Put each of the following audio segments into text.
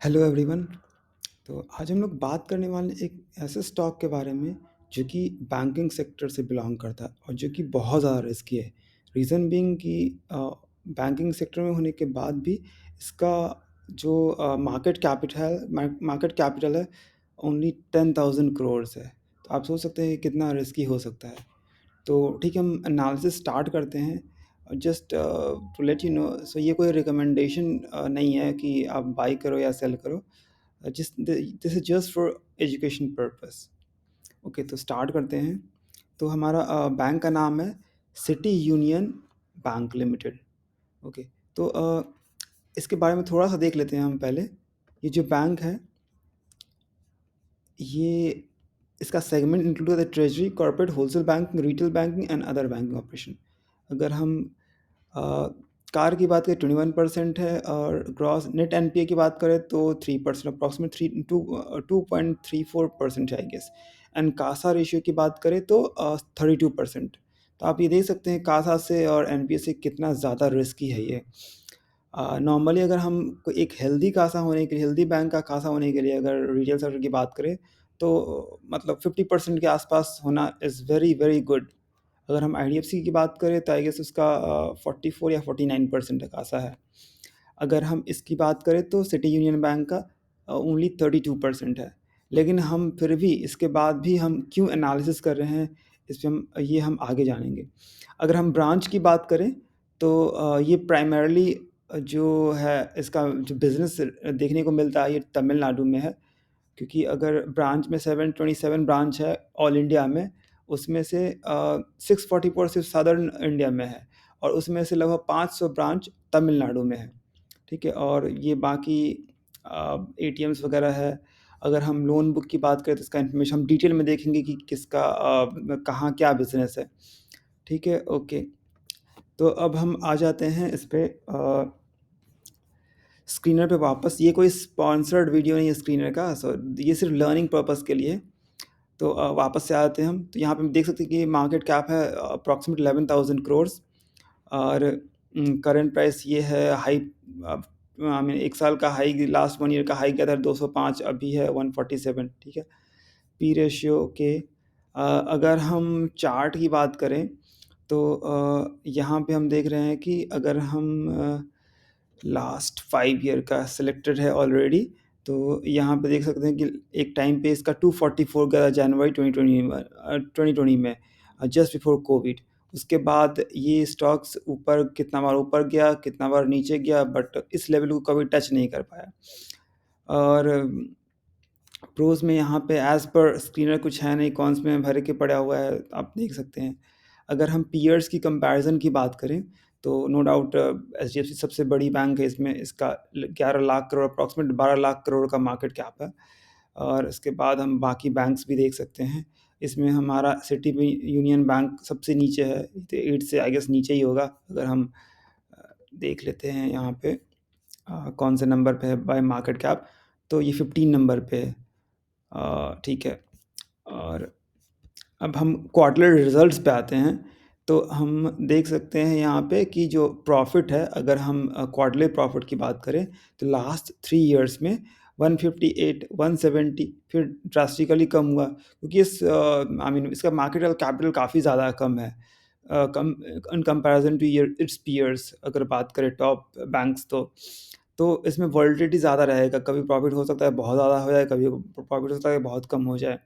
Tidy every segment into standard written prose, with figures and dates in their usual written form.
Hello everyone. तो आज हम लोग बात करने वाले एक ऐसे स्टॉक के बारे में जो कि बैंकिंग सेक्टर से बिलोंग करता है और जो कि बहुत ज़्यादा रिस्की है। रीज़न बीइंग कि बैंकिंग सेक्टर में होने के बाद भी इसका जो मार्केट कैपिटल है ओनली 10,000 करोड़ है। तो आप सोच सकते हैं कि कितना रिस्की हो सकता है। तो ठीक है, हम एनालिसिस स्टार्ट करते हैं। Just to let you know, so ये कोई रिकमेंडेशन नहीं है कि आप बाई करो या सेल करो। This is just for education purpose. Okay, तो स्टार्ट करते हैं। तो हमारा बैंक का नाम है city union bank limited. Okay, तो इसके बारे में थोड़ा सा देख लेते हैं हम पहले। ये जो बैंक है, ये इसका segment include the treasury, corporate, wholesale banking, retail banking and other banking operation. अगर हम अ, कार की बात करें 21% है, और ग्रॉस नेट एनपीए की बात करें तो 3%, अप्रॉक्सीमेट 2.34% है I guess. And CASA ratio की बात करें तो 32%। तो आप ये देख सकते हैं कासा से और एनपीए से कितना ज़्यादा रिस्की है ये। नॉर्मली अगर हम एक हेल्दी कासा होने के लिए, हेल्दी बैंक का कासा होने के लिए अगर रिटेल सेक्टर की बात करें तो मतलब 50% के आसपास होना इज़ वेरी वेरी गुड। अगर हम आईडीएफसी की बात करें तो आई गेस उसका 44 या 49% तक आसा है। अगर हम इसकी बात करें तो सिटी यूनियन बैंक का ओनली 32% है। लेकिन हम फिर भी इसके बाद भी हम क्यों एनालिसिस कर रहे हैं, इस पे हम आगे जानेंगे। अगर हम ब्रांच की बात करें तो ये प्राइमरली जो है इसका जो बिज़नेस देखने को मिलता है ये तमिलनाडु में है। क्योंकि अगर ब्रांच में 727 ब्रांच है ऑल इंडिया में, उसमें से 644 सिर्फ सदर्न इंडिया में है, और उसमें से लगभग 500 ब्रांच तमिलनाडु में है। ठीक है, और ये बाकी एटीएम्स वगैरह है। अगर हम लोन बुक की बात करें तो इसका इन्फॉर्मेशन हम डिटेल में देखेंगे कि किसका कहाँ क्या बिजनेस है। ठीक है, ओके। तो अब हम आ जाते हैं इस पे स्क्रीनर पे वापस। ये कोई स्पॉन्सर्ड वीडियो नहीं है स्क्रीनर का, सो ये सिर्फ लर्निंग पर्पस के लिए। तो वापस से आते हैं हम। तो यहाँ पे हम देख सकते हैं कि मार्केट कैप है अप्रॉक्सीमेट 11,000 करोड़, और करंट प्राइस ये है हाई। आई मीन एक साल का हाई, लास्ट 1 ईयर का हाई क्या था 205, अभी है 147। ठीक है, पी रेशियो के अगर हम चार्ट की बात करें तो यहाँ पे हम देख रहे हैं कि अगर हम लास्ट 5 ईयर का सिलेक्टेड है ऑलरेडी, तो यहाँ पे देख सकते हैं कि एक टाइम पे इसका 244 गया जनवरी 2020 में, जस्ट बिफोर कोविड। उसके बाद ये स्टॉक्स ऊपर कितना बार ऊपर गया, कितना बार नीचे गया, बट इस लेवल को कभी टच नहीं कर पाया। और प्रोज में यहाँ पे एज़ पर स्क्रीनर कुछ है नहीं, कॉन्स में भर के पड़ा हुआ है, आप देख सकते हैं। अगर हम पीयर्स की कंपैरिजन की बात करें तो नो डाउट एचडीएफसी सबसे बड़ी बैंक है। इसमें इसका 11 लाख करोड़, अप्रॉक्सीमेट 12 लाख करोड़ का मार्केट कैप है। और इसके बाद हम बाकी बैंक्स भी देख सकते हैं। इसमें हमारा सिटी यूनियन बैंक सबसे नीचे है, 8 से आई गेस नीचे ही होगा। अगर हम देख लेते हैं यहाँ पे कौन से नंबर पे है बाय मार्केट कैप, तो ये 15 नंबर पे है। ठीक है, और अब हम क्वार्टरली रिजल्ट्स पे आते हैं। तो हम देख सकते हैं यहाँ पे कि जो प्रॉफिट है, अगर हम क्वार्टरली प्रॉफिट की बात करें तो लास्ट 3 इयर्स में 158, 170, फिर ड्रास्टिकली कम हुआ क्योंकि इस आई मीन इसका मार्केट कैपिटल काफ़ी ज़्यादा कम है, कम in comparison to its peers. अगर बात करें टॉप बैंक्स तो इसमें वोलेटिलिटी ज़्यादा रहेगा। कभी प्रॉफिट हो सकता है बहुत ज़्यादा हो जाए, कभी प्रॉफिट हो सकता है बहुत कम हो जाए।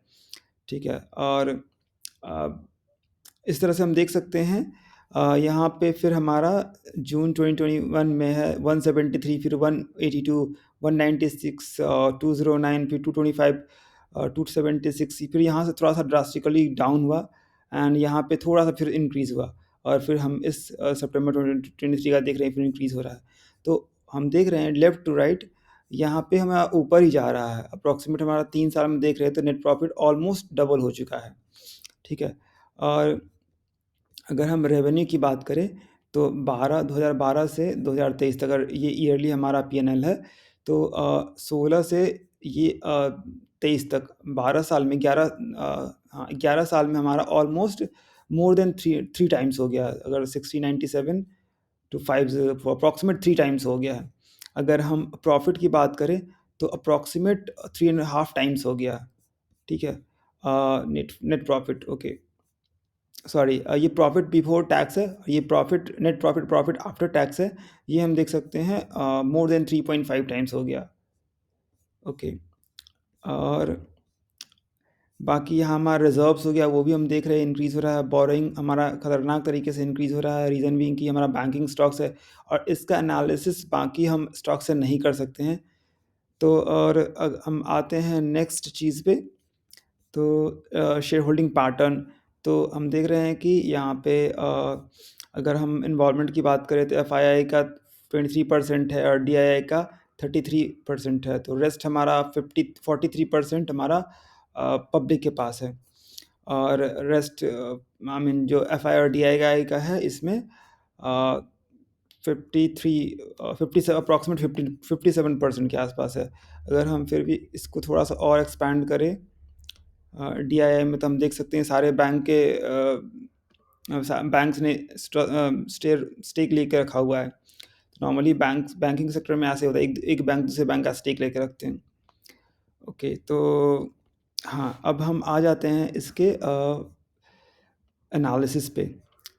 ठीक है, और अ, इस तरह से हम देख सकते हैं। यहाँ पे फिर हमारा जून 2021 में है 173, फिर 182, 196, 209, फिर 225, 276, फिर यहाँ से थोड़ा सा ड्रास्टिकली डाउन हुआ, एंड यहाँ पे थोड़ा सा फिर इंक्रीज़ हुआ। और फिर हम इस सितंबर 2023 का देख रहे हैं फिर इंक्रीज़ हो रहा है। तो हम देख रहे हैं लेफ़्ट टू राइट, यहाँ पे हमारा ऊपर ही जा रहा है। अप्रॉक्सीमेट हमारा 3 साल में देख रहे हैं तो नेट प्रॉफिट ऑलमोस्ट डबल हो चुका है। ठीक है, और अगर हम रेवेन्यू की बात करें तो 2012 से 2023 तक अगर ये ईयरली हमारा पीएनएल है तो 16 से ये 23 तक 12 साल में 11 साल में हमारा almost more than three times हो गया। अगर 6097 टू 50 अप्रॉक्सीमेट 3 टाइम्स हो गया है। अगर हम प्रॉफिट की बात करें तो अप्रॉक्सीमेट 3.5 टाइम्स हो गया, ठीक है। Net net profit, okay, sorry, ये प्रॉफिट बिफोर टैक्स है, ये profit net profit profit after tax है। ये हम देख सकते हैं मोर देन 3.5 टाइम्स हो गया, ओके। और बाकी यहाँ हमारा रिजर्व्स हो गया, वो भी हम देख रहे हैं इंक्रीज़ हो रहा है। बोरोइंग हमारा खतरनाक तरीके से इंक्रीज़ हो रहा है, रीज़न बीइंग कि हमारा बैंकिंग स्टॉक्स है, और इसका एनालिसिस बाकी हम स्टॉक से नहीं कर सकते हैं। तो और हम आते हैं नेक्स्ट चीज़ पे, तो शेयर होल्डिंग पैटर्न। तो हम देख रहे हैं कि यहाँ पे अगर हम इन्वॉल्वमेंट की बात करें तो एफआईआई का 23% है और डीआईआई का 33% है। तो रेस्ट हमारा 43% हमारा पब्लिक के पास है। और रेस्ट आई मीन जो एफआई और डीआईआई का है, इसमें 53 57 अप्रॉक्सीमेट 57% के आसपास है। अगर हम फिर भी इसको थोड़ा सा और एक्सपैंड करें, डीआईआई में, तो हम देख सकते हैं सारे बैंक्स ने स्टेक लेके रखा हुआ है। नॉर्मली बैंकिंग सेक्टर में ऐसे होता है, एक बैंक दूसरे बैंक का स्टेक लेके रखते हैं, ओके। तो हाँ, अब हम आ जाते हैं इसके एनालिसिस पे।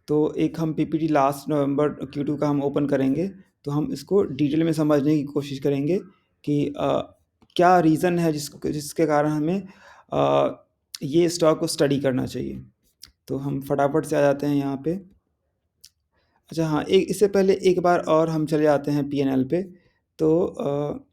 तो एक हम पीपीटी लास्ट नवंबर Q2 का हम ओपन करेंगे, तो हम इसको डिटेल में समझने की कोशिश करेंगे कि क्या रीज़न है जिसके कारण हमें ये स्टॉक को स्टडी करना चाहिए। तो हम फटाफट से आ जाते हैं यहाँ पे। अच्छा हाँ, एक इससे पहले एक बार और हम चले जाते हैं पीएनएल पे। तो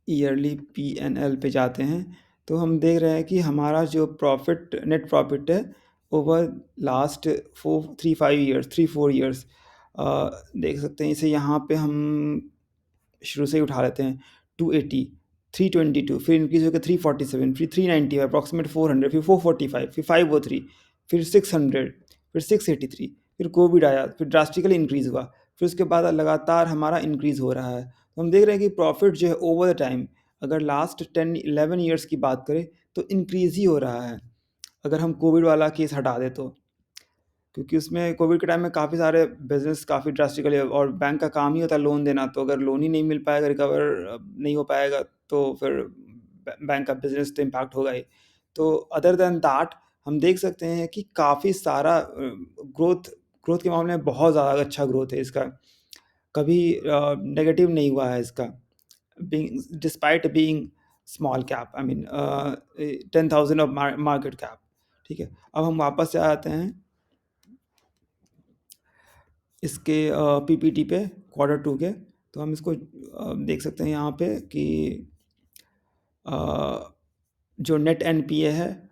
ईयरली पीएनएल पे जाते हैं, तो हम देख रहे हैं कि हमारा जो प्रॉफिट नेट प्रॉफिट है ओवर लास्ट 3-4 ईयर्स, देख सकते हैं इसे यहाँ पे हम शुरू से ही उठा लेते हैं। 280, 322, फिर इंक्रीज होकर 347, फिर 390, अप्रॉक्सीमेट 400, फिर 445, फिर 503, फिर 600, फिर 683, फिर कोविड आया, फिर ड्रास्टिकली इंक्रीज़ हुआ, फिर उसके बाद लगातार हमारा इंक्रीज़ हो रहा है। तो हम देख रहे हैं कि प्रॉफिट जो है ओवर द टाइम, अगर लास्ट 10-11 ईयर्स की बात करें तो इंक्रीज़ ही हो रहा है, अगर हम कोविड वाला केस हटा दें तो। क्योंकि उसमें कोविड के टाइम में काफ़ी सारे बिज़नेस काफ़ी ड्रास्टिकली, और बैंक का काम ही होता है लोन देना, तो अगर लोन ही नहीं मिल पाएगा, रिकवर नहीं हो पाएगा, तो फिर बैंक का बिज़नेस तो इम्पैक्ट होगा ही। तो अदर दैन दैट हम देख सकते हैं कि काफ़ी सारा ग्रोथ ग्रोथ के मामले में बहुत ज़्यादा अच्छा ग्रोथ है इसका, कभी नेगेटिव नहीं हुआ है इसका, despite being small cap, I mean 10,000 of market cap, ठीक है। अब हम वापस से आते हैं इसके पीपीटी पे Q2 के। तो हम इसको देख सकते हैं यहाँ पे कि जो नेट एनपीए है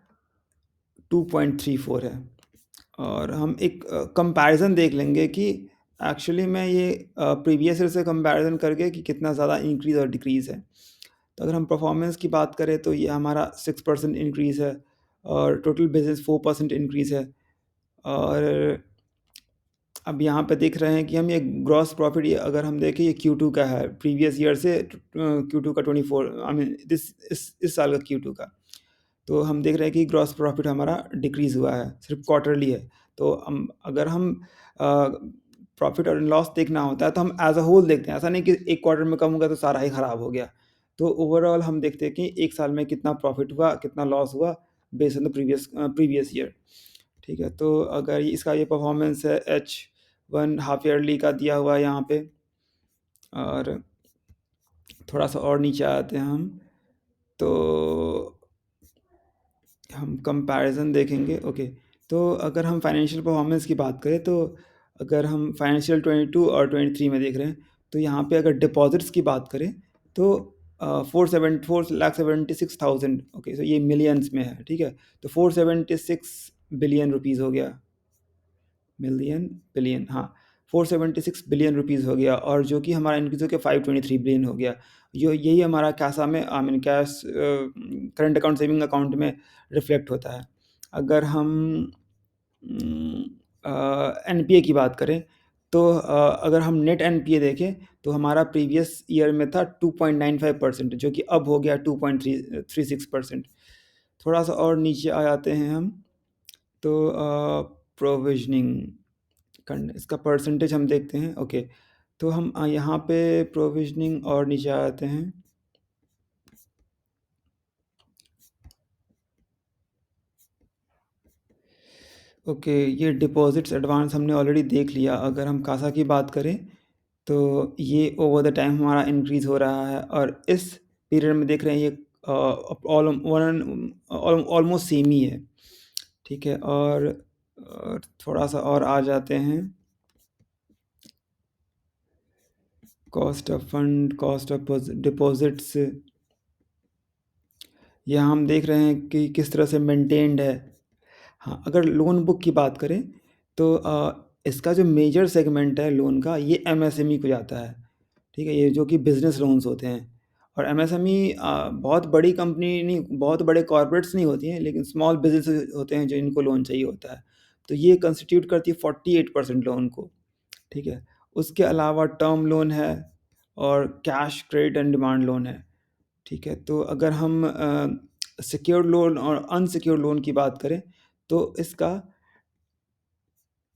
2.34 है, और हम एक कंपैरिजन देख लेंगे कि एक्चुअली में ये प्रीवियस ईयर से कंपैरिजन करके कि कितना ज़्यादा इंक्रीज़ और डिक्रीज़ है। तो अगर हम परफॉर्मेंस की बात करें तो ये हमारा 6% इंक्रीज़ है, और टोटल बिजनेस 4% इंक्रीज़ है। और अब यहाँ पे देख रहे हैं कि हम ये ग्रॉस प्रॉफिट, ये अगर हम देखें ये Q2 का है, प्रीवियस ईयर से Q2 का 24, आई मीन इस साल का Q2 का। तो हम देख रहे हैं कि ग्रॉस प्रॉफिट हमारा डिक्रीज़ हुआ है, सिर्फ क्वार्टरली है। तो हम अगर हम प्रॉफिट और लॉस देखना होता है तो हम एज अ होल देखते हैं, ऐसा नहीं कि एक क्वार्टर में कम होगा तो सारा ही ख़राब हो गया। तो ओवरऑल हम देखते हैं कि एक साल में कितना प्रॉफिट हुआ, कितना लॉस हुआ, based on the previous year, ठीक है। तो अगर इसका ये परफॉर्मेंस है H1 हाफ ईयरली का दिया हुआ है यहाँ पे, और थोड़ा सा और नीचे आते हैं हम, तो हम कंपैरिजन देखेंगे, ओके। तो अगर हम फाइनेंशियल परफॉर्मेंस की बात करें, तो अगर हम फाइनेंशियल 22 और 23 में देख रहे हैं, तो यहाँ पे अगर डिपॉजिट्स की बात करें तो 4,76,000, ओके। तो ये मिलियंस में है, ठीक है। तो 476 बिलियन रुपीज़ हो गया, मिलियन बिलियन, हाँ, 476 बिलियन रुपीज़ हो गया, और जो कि हमारा इंक्रीज़ होकर 523 बिलियन हो गया। यही हमारा कैसा में, I mean cash current account saving account में रिफ्लेक्ट होता है। अगर हम एनपीए की बात करें, तो अगर हम नेट एनपीए देखें तो हमारा प्रीवियस ईयर में था 2.95%, जो कि अब हो गया 2.36%। थोड़ा सा और नीचे आ जाते हैं हम, तो प्रोविजनिंग करने इसका परसेंटेज हम देखते हैं, ओके। तो हम यहाँ पे प्रोविजनिंग और नीचे आ जाते हैं, ओके, ये डिपॉज़िट्स एडवांस हमने ऑलरेडी देख लिया। अगर हम कासा की बात करें, तो ये ओवर द टाइम हमारा इंक्रीज़ हो रहा है और इस पीरियड में देख रहे हैं ये ऑलमोस्ट सेम ही है, ठीक है? और थोड़ा-सा और आ जाते हैं, cost of fund, cost of deposits, यहाँ हम देख रहे हैं कि किस तरह से मेंटेन्ड है। हाँ, अगर लोन बुक की बात करें तो इसका जो मेजर सेगमेंट है लोन का, ये एमएसएमई को जाता है, ठीक है? ये जो कि बिज़नेस लोन्स होते हैं और एमएसएमई बहुत बड़ी कंपनी नहीं, बहुत बड़े कॉर्पोरेट्स नहीं होती हैं, लेकिन स्मॉल बिज़नेसेस होते हैं जो इनको लोन चाहिए होता है। तो ये कंस्टिट्यूट करती है 48% लोन को, ठीक है? उसके अलावा टर्म लोन है और cash, credit and demand loan है, ठीक है? तो अगर हम सिक्योर्ड लोन और अनसिक्योर्ड लोन की बात करें, तो इसका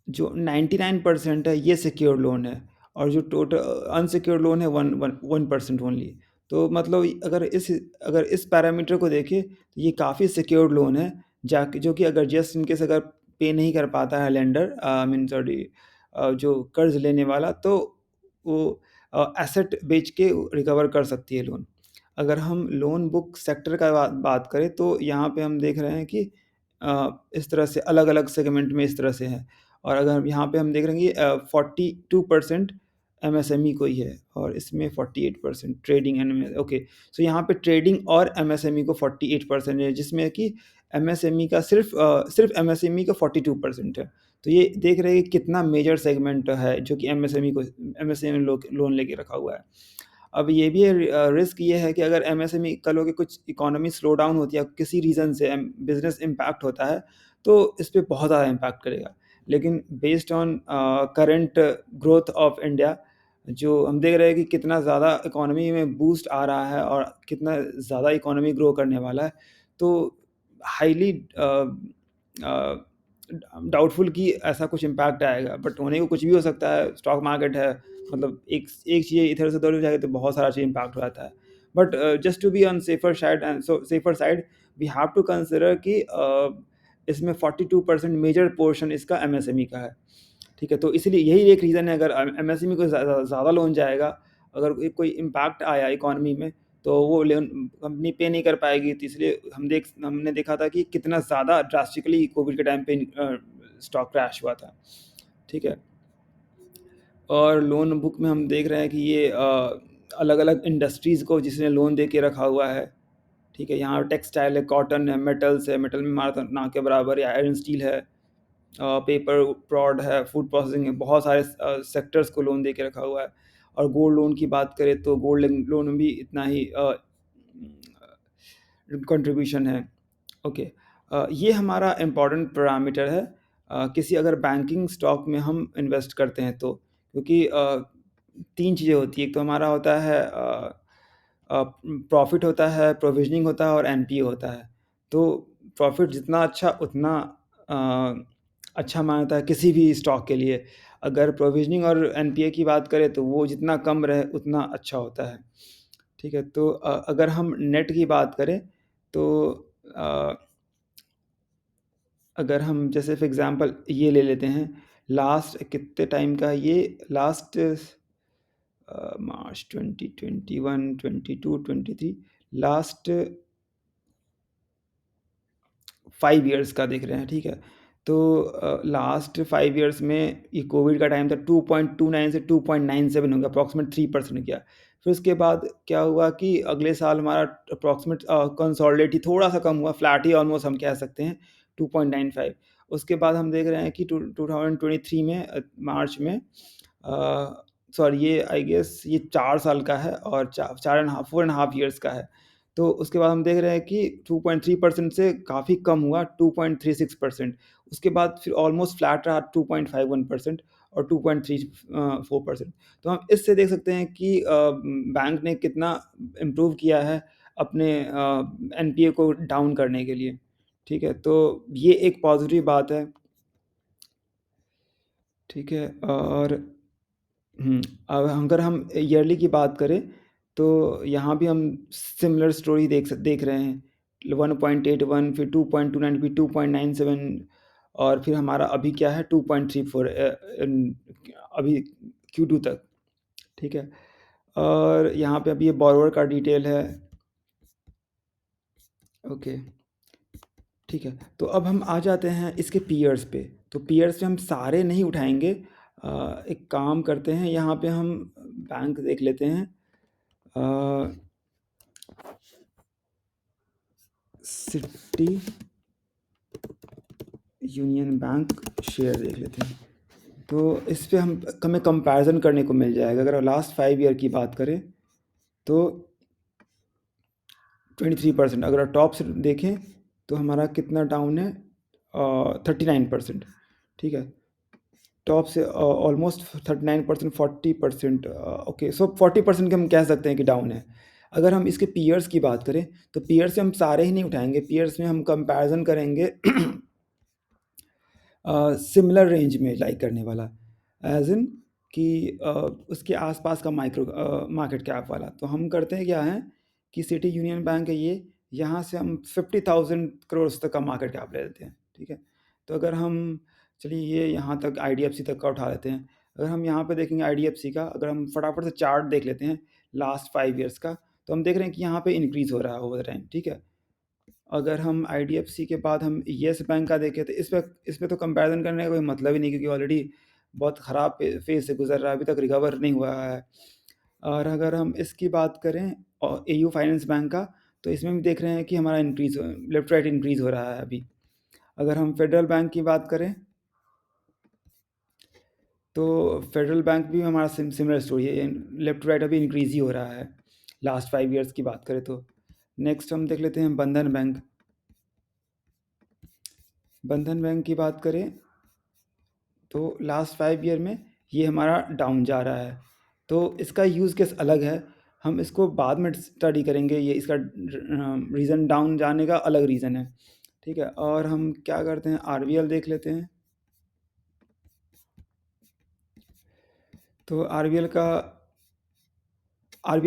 जो 99% है ये सिक्योर्ड लोन है और जो टोटल अनसिक्योर्ड लोन है 1% ओनली। तो मतलब अगर इस पैरामीटर को देखें तो ये काफ़ी सिक्योर्ड लोन है, जाके जो कि अगर जस्ट इन केस अगर पे नहीं कर पाता है लेंडर, आई मीन सॉरी, जो कर्ज़ लेने वाला, तो वो एसेट बेच के रिकवर कर सकती है लोन। अगर हम लोन बुक सेक्टर का बात करें तो यहाँ पे हम देख रहे हैं कि इस तरह से अलग-अलग सेगमेंट में इस तरह से है। और अगर यहाँ पे हम देख रहे हैं कि 42% एमएसएमई को ही है और इसमें 48% ट्रेडिंग एंड ओके। सो यहाँ पे ट्रेडिंग और एमएसएमई को 48% है, जिसमें कि एमएसएमई का सिर्फ़ एमएसएमई का 42% है। तो ये देख रहे हैं कि कितना मेजर सेगमेंट है जो कि एमएसएमई लोन लेके रखा हुआ है। अब ये भी है, रिस्क ये है कि अगर एमएसएमई कल हो के कुछ इकोनॉमी स्लो डाउन होती है, किसी रीज़न से बिज़नेस इम्पैक्ट होता है, तो इस पे बहुत ज़्यादा इम्पैक्ट करेगा। लेकिन based on current growth of India, जो हम देख रहे हैं कि कितना ज़्यादा इकोनॉमी में बूस्ट आ रहा है और कितना ज़्यादा इकोनॉमी ग्रो करने वाला है, तो हाईली डाउटफुल कि ऐसा कुछ इम्पैक्ट आएगा, बट होने को कुछ भी हो सकता है, स्टॉक मार्केट है, मतलब एक एक चीज़ इधर से उधर हो जाएगी तो बहुत सारा चीज़ इम्पैक्ट हो जाता है। But just to be on safer side, we have to consider कि इसमें 42% मेजर पोर्शन इसका एमएसएमई का है, ठीक है? तो इसीलिए यही एक रीज़न है, अगर एमएसएमई को ज़्यादा लोन जाएगा, अगर कोई इम्पैक्ट आया इकोनॉमी में, तो वो लोन कंपनी पे नहीं कर पाएगी। तो इसलिए हमने देखा था कि कितना ज़्यादा ड्रास्टिकली कोविड के टाइम पे स्टॉक क्रैश हुआ था, ठीक है? और लोन बुक में हम देख रहे हैं कि ये अलग-अलग इंडस्ट्रीज़ को जिसने लोन दे के रखा हुआ है, ठीक है? यहाँ टेक्सटाइल है, कॉटन है, मेटल्स है, मेटल में हमारा तो ना के बराबर है, आयरन स्टील है, पेपर प्रोड है, फूड प्रोसेसिंग है, बहुत सारे सेक्टर्स को लोन दे के रखा हुआ है। और गोल्ड लोन की बात करें तो गोल्ड लोन में भी इतना ही कंट्रीब्यूशन है। ओके, ये हमारा इम्पोर्टेंट पैरामीटर है किसी अगर बैंकिंग स्टॉक में हम इन्वेस्ट करते हैं तो, क्योंकि 3 चीज़ें होती हैं। एक तो हमारा होता है प्रॉफ़िट होता है, प्रोविज़निंग होता है और एनपीए होता है। तो प्रॉफ़िट जितना अच्छा उतना अ, अच्छा माना जाता है किसी भी स्टॉक के लिए। अगर प्रोविज़निंग और एनपीए की बात करें तो वो जितना कम रहे उतना अच्छा होता है। ठीक है? तो अगर हम नेट की बात करें तो अ, अगर हम जैसे फॉर एग्ज़ाम्पल ये ले लेते हैं, लास्ट कितने टाइम का है ये, लास्ट मार्च 2021, 22, 23, लास्ट 5 इयर्स का देख रहे हैं, ठीक है? तो लास्ट 5 इयर्स में ये कोविड का टाइम था, 2.29 से 2.97 हो गया, अप्रॉक्सिमेट 3% गया। फिर उसके बाद क्या हुआ कि अगले साल हमारा अप्रॉक्सिमेट कंसोलिडेट ही थोड़ा-सा कम हुआ, फ्लैट ही ऑलमोस्ट हम कह सकते हैं, 2.95। उसके बाद हम देख रहे हैं कि 2023 में मार्च में सॉरी, ये आई गेस ये 4 साल का है और 4 and half 4 and half years का है। तो उसके बाद हम देख रहे हैं कि 2.3% से काफ़ी कम हुआ, 2.36%। उसके बाद फिर ऑलमोस्ट फ्लैट रहा 2.51% और 2.34%। तो हम इससे देख सकते हैं कि बैंक ने कितना इम्प्रूव किया है अपने एनपीए को डाउन करने के लिए, ठीक है? तो ये एक पॉज़िटिव बात है, ठीक है? और अब अगर हम ईयरली की बात करें, तो यहाँ भी हम सिमिलर स्टोरी देख रहे हैं। 1.81, फिर 2.29, फिर 2.97 और फिर हमारा अभी क्या है 2.34 अभी Q2 तक, ठीक है। और यहाँ पे अभी ये बोरोवर का डिटेल है, ओके, ठीक है। तो अब हम आ जाते हैं इसके पीयर्स पे। तो पीयर्स पे हम सारे नहीं उठाएंगे, एक काम करते हैं, यहाँ पे हम बैंक देख लेते हैं, सिटी यूनियन बैंक शेयर देख लेते हैं। तो इस पे हम हमें कंपैरिजन करने को मिल जाएगा। अगर लास्ट 5 ईयर की बात करें तो 23%, अगर टॉप से देखें तो हमारा कितना डाउन है, 39%, ठीक है। टॉप से ऑलमोस्ट 39%, 40%, ओके, सो 40% के हम कह सकते हैं कि डाउन है। अगर हम इसके पीयर्स की बात करें तो पीयर्स से हम सारे ही नहीं उठाएंगे, पीयर्स में हम कंपैरिजन करेंगे सिमिलर रेंज में लाइक करने वाला, एज इन कि उसके आसपास का मार्केट कैप वाला। तो हम करते हैं क्या है कि सिटी यूनियन बैंक है ये, यहाँ से हम 50,000 करोड़ तक का मार्केट कैप ले लेते हैं, ठीक है। तो अगर हम, चलिए ये यहाँ तक IDFC तक का उठा लेते हैं। अगर हम यहाँ पे देखेंगे IDFC का, अगर हम फटाफट से चार्ट देख लेते हैं लास्ट 5 ईयर्स का, तो हम देख रहे हैं कि यहाँ पे इंक्रीज़ हो रहा है ओवर टाइम, ठीक है। अगर हम IDFC के बाद हम येस बैंक का देखें तो इस पे तो कंपैरिजन करने का कोई मतलब ही नहीं, क्योंकि ऑलरेडी बहुत ख़राब फेज़ से गुज़र रहा है, अभी तक रिकवर नहीं हुआ है। और अगर हम इसकी बात करें और AU फाइनेंस बैंक का, तो इसमें भी देख रहे हैं कि हमारा इंक्रीज़ लेफ्ट राइट इंक्रीज़ हो रहा है अभी। अगर हम फेडरल बैंक की बात करें तो फेडरल बैंक भी हमारा सिमिलर स्टोरी है, लेफ्ट टू राइट अभी इंक्रीज़ ही हो रहा है लास्ट 5 ईयर्स की बात करें तो। नेक्स्ट हम देख लेते हैं बंधन बैंक। बंधन बैंक की बात करें तो लास्ट 5 ईयर में ये हमारा डाउन जा रहा है, तो इसका यूज़ केस अलग है, हम इसको बाद में स्टडी करेंगे, ये इसका रीज़न डाउन जाने का अलग रीज़न है, ठीक है। और हम क्या करते हैं, RBL देख लेते हैं। तो RBL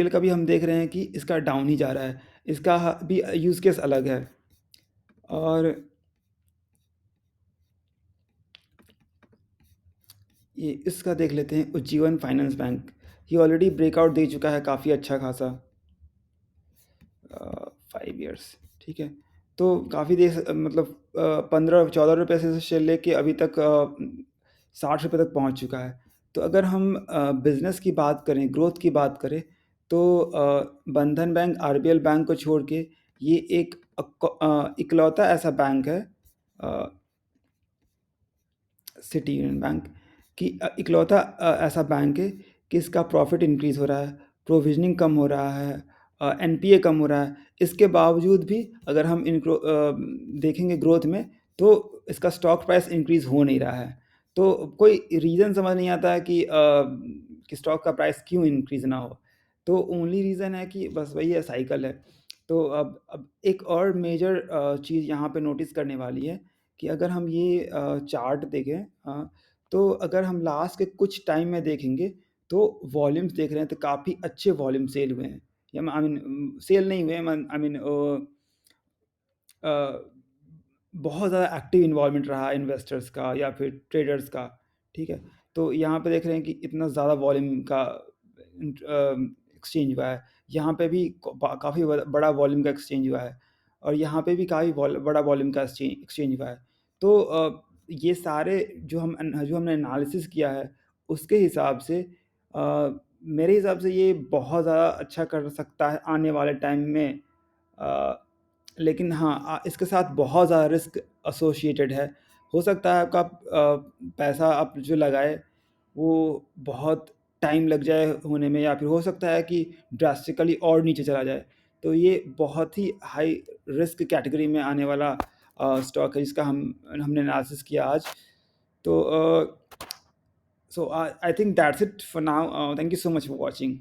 का भी हम देख रहे हैं कि इसका डाउन ही जा रहा है, इसका भी यूज़ केस अलग है। और ये इसका देख लेते हैं उज्जीवन फाइनेंस बैंक, ये ऑलरेडी ब्रेकआउट दे चुका है काफ़ी अच्छा खासा 5 ईयर्स, ठीक है। तो काफ़ी देर मतलब 15-14 रुपये से लेके अभी तक 60 रुपये तक पहुंच चुका है। तो अगर हम बिज़नेस की बात करें, ग्रोथ की बात करें, तो बंधन बैंक, RBL बैंक को छोड़ के ये एक इकलौता ऐसा बैंक है, सिटी यूनियन बैंक कि इकलौता ऐसा बैंक है कि इसका प्रॉफिट इंक्रीज़ हो रहा है, प्रोविजनिंग कम हो रहा है, NPA कम हो रहा है। इसके बावजूद भी अगर हम इनको देखेंगे ग्रोथ में, तो इसका स्टॉक प्राइस इंक्रीज़ हो नहीं रहा है। तो कोई रीज़न समझ नहीं आता है कि स्टॉक का प्राइस क्यों इंक्रीज़ ना हो। तो ओनली रीज़न है कि बस वही है, साइकिल है। तो अब एक और मेजर चीज़ यहाँ पे नोटिस करने वाली है कि अगर हम ये चार्ट देखें, तो अगर हम लास्ट के कुछ टाइम में देखेंगे तो वॉल्यूम्स देख रहे हैं तो काफ़ी अच्छे वॉल्यूम सेल हुए हैं, या आई मीन सेल नहीं हुए, आई मीन बहुत ज़्यादा एक्टिव इन्वॉल्वमेंट रहा इन्वेस्टर्स का या फिर ट्रेडर्स का, ठीक है। तो यहाँ पे देख रहे हैं कि इतना ज़्यादा वॉल्यूम का एक्सचेंज हुआ है, यहाँ पे भी काफ़ी बड़ा वॉल्यूम का एक्सचेंज हुआ है, और यहाँ पे भी काफ़ी बड़ा वॉल्यूम का एक्सचेंज हुआ है। तो ये सारे जो हमने एनालिसिस किया है उसके हिसाब से मेरे हिसाब से ये बहुत ज़्यादा अच्छा कर सकता है आने वाले टाइम में, लेकिन हाँ, इसके साथ बहुत ज़्यादा रिस्क एसोसिएटेड है। हो सकता है आपका पैसा आप जो लगाए वो बहुत टाइम लग जाए होने में, या फिर हो सकता है कि ड्रास्टिकली और नीचे चला जाए। तो ये बहुत ही हाई रिस्क कैटेगरी में आने वाला स्टॉक है, जिसका हमने एनालिसिस किया आज। तो so I think that's it for now. Thank you so much for watching.